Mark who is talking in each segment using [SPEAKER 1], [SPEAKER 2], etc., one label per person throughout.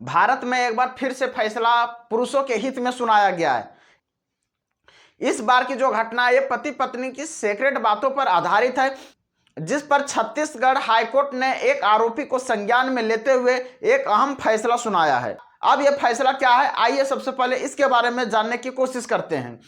[SPEAKER 1] भारत में एक बार फिर से फैसला पुरुषों के हित में सुनाया गया है। इस बार की जो घटना है ये पति पत्नी की सीक्रेट बातों पर आधारित है, जिस पर छत्तीसगढ़ हाईकोर्ट ने एक आरोपी को संज्ञान में लेते हुए एक अहम फैसला सुनाया है। अब यह फैसला क्या है, आइए सबसे पहले इसके बारे में जानने की कोशिश करते हैं।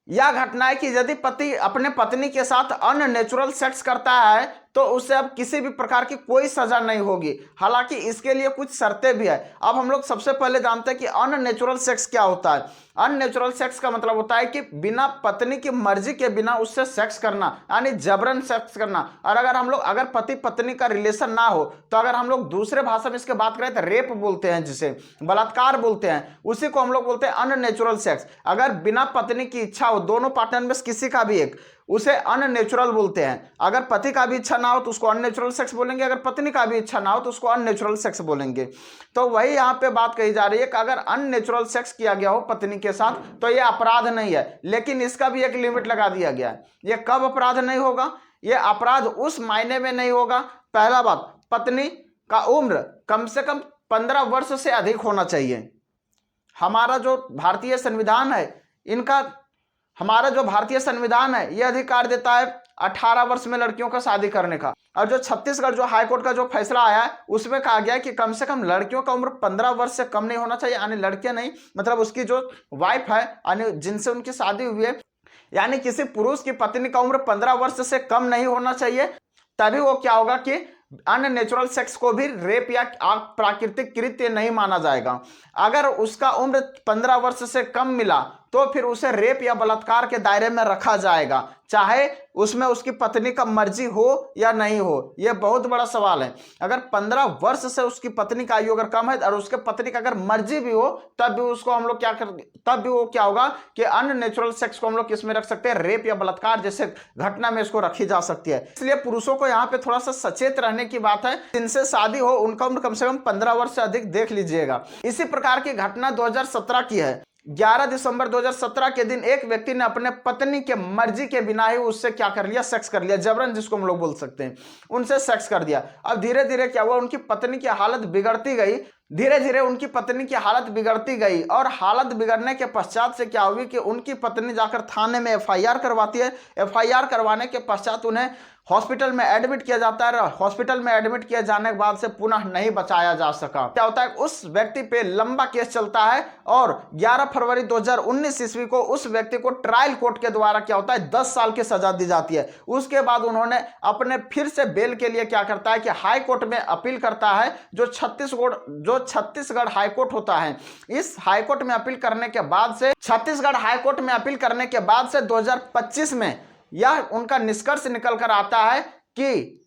[SPEAKER 1] यह घटना है कि यदि पति अपने पत्नी के साथ अननेचुरल सेक्स करता है तो उसे अब किसी भी प्रकार की कोई सजा नहीं होगी। हालांकि इसके लिए कुछ शर्तें भी है। अब हम लोग सबसे पहले जानते हैं कि अननेचुरल सेक्स क्या होता है। अननेचुरल सेक्स का मतलब होता है कि बिना पत्नी की मर्जी के बिना उससे सेक्स करना, यानी जबरन सेक्स करना। और अगर पति पत्नी का रिलेशन ना हो तो अगर हम लोग दूसरे भाषा में इसके बात करें तो रेप बोलते हैं, जिसे बलात्कार बोलते हैं, उसी को हम लोग बोलते हैं अननेचुरल सेक्स। अगर बिना पत्नी की इच्छा हो, दोनों पार्टनर में किसी का भी एक, उसे अननेचुरल बोलते हैं। अगर पति का भी इच्छा ना हो तो उसको अननेचुरल सेक्स बोलेंगे, अगर पत्नी का भी इच्छा ना हो तो उसको अननेचुरल सेक्स बोलेंगे। तो वही यहाँ पे बात कही जा रही है कि अगर अननेचुरल सेक्स किया गया हो पत्नी के साथ तो यह अपराध नहीं है, लेकिन इसका भी एक लिमिट लगा दिया गया है। यह कब अपराध नहीं होगा, यह अपराध उस मायने में नहीं होगा, पहला बात, पत्नी का उम्र कम से कम 15 वर्ष से अधिक होना चाहिए। हमारा जो भारतीय संविधान है यह अधिकार देता है 18 वर्ष में लड़कियों का शादी करने का। और जो छत्तीसगढ़ जो हाईकोर्ट का जो फैसला आया है उसमें कहा गया है कि कम से कम लड़कियों का उम्र 15 वर्ष से कम नहीं होना चाहिए, यानी लड़कियां नहीं, मतलब उसकी जो वाइफ है यानी जिनसे उनकी शादी हुई है, यानी किसी पुरुष की पत्नी का उम्र 15 वर्ष से कम नहीं होना चाहिए। तभी वो क्या होगा कि अननेचुरल सेक्स को भी रेप या प्राकृतिक कृत्य नहीं माना जाएगा। अगर उसका उम्र 15 वर्ष से कम मिला तो फिर उसे रेप या बलात्कार के दायरे में रखा जाएगा, चाहे उसमें उसकी पत्नी का मर्जी हो या नहीं हो। यह बहुत बड़ा सवाल है। अगर 15 वर्ष से उसकी पत्नी का आयु अगर कम है और उसके पत्नी का अगर मर्जी भी हो तब भी उसको हम लोग तब भी वो क्या होगा कि अननेचुरल सेक्स को हम लोग किसमें रख सकते हैं, रेप या बलात्कार जैसे घटना में इसको रखी जा सकती है। इसलिए पुरुषों को यहाँ पे थोड़ा सा सचेत रहने की बात है। जिनसे शादी हो उनका उम्र कम से कम 15 वर्ष से अधिक देख लीजिएगा। इसी प्रकार की घटना 2017 की है। 11 दिसंबर 2017 के दिन एक व्यक्ति ने अपने पत्नी के मर्जी के बिना ही उससे क्या कर लिया, सेक्स कर लिया, जबरन जिसको हम लोग बोल सकते हैं, उनसे सेक्स कर दिया। अब धीरे धीरे क्या हुआ, उनकी पत्नी की हालत बिगड़ती गई, धीरे धीरे उनकी पत्नी की हालत बिगड़ती गई। और हालत बिगड़ने के पश्चात से क्या हुई कि उनकी पत्नी जाकर थाने में एफआईआर करवाती है। एफआईआर करवाने के पश्चात उन्हें हॉस्पिटल में एडमिट किया जाता है। हॉस्पिटल में एडमिट किए जाने के बाद से पुनः नहीं बचाया जा सका। क्या होता है, उस व्यक्ति पे लंबा केस चलता है और 11 फरवरी 2019 ईस्वी को उस व्यक्ति को ट्रायल कोर्ट के द्वारा क्या होता है 10 साल की सजा दी जाती है। उसके बाद उन्होंने अपने फिर से बेल के लिए क्या करता है कि हाई कोर्ट में अपील करता है। जो छत्तीसगढ़ हाईकोर्ट होता है, इस हाईकोर्ट में अपील करने के बाद से छत्तीसगढ़ हाईकोर्ट में अपील करने के बाद से 2025 में यह उनका निष्कर्ष निकल कर आता है कि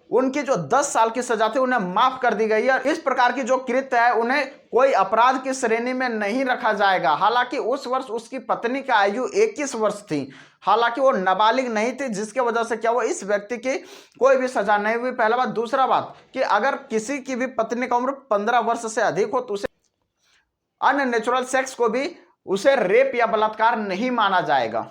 [SPEAKER 1] उनकी जो 10 साल की सजा थी उन्हें माफ कर दी गई है। इस प्रकार की जो कृत्य है उन्हें कोई अपराध की श्रेणी में नहीं रखा जाएगा। हालांकि उस वर्ष उसकी पत्नी की आयु 21 वर्ष थी, हालांकि वो नाबालिग नहीं थी, जिसकी वजह से क्या हुआ, इस व्यक्ति की कोई भी सजा नहीं हुई। पहला बात। दूसरा बात कि अगर किसी की भी पत्नी का उम्र 15 वर्ष से अधिक हो तो उसे अननेचुरल सेक्स को भी उसे रेप या बलात्कार नहीं माना जाएगा।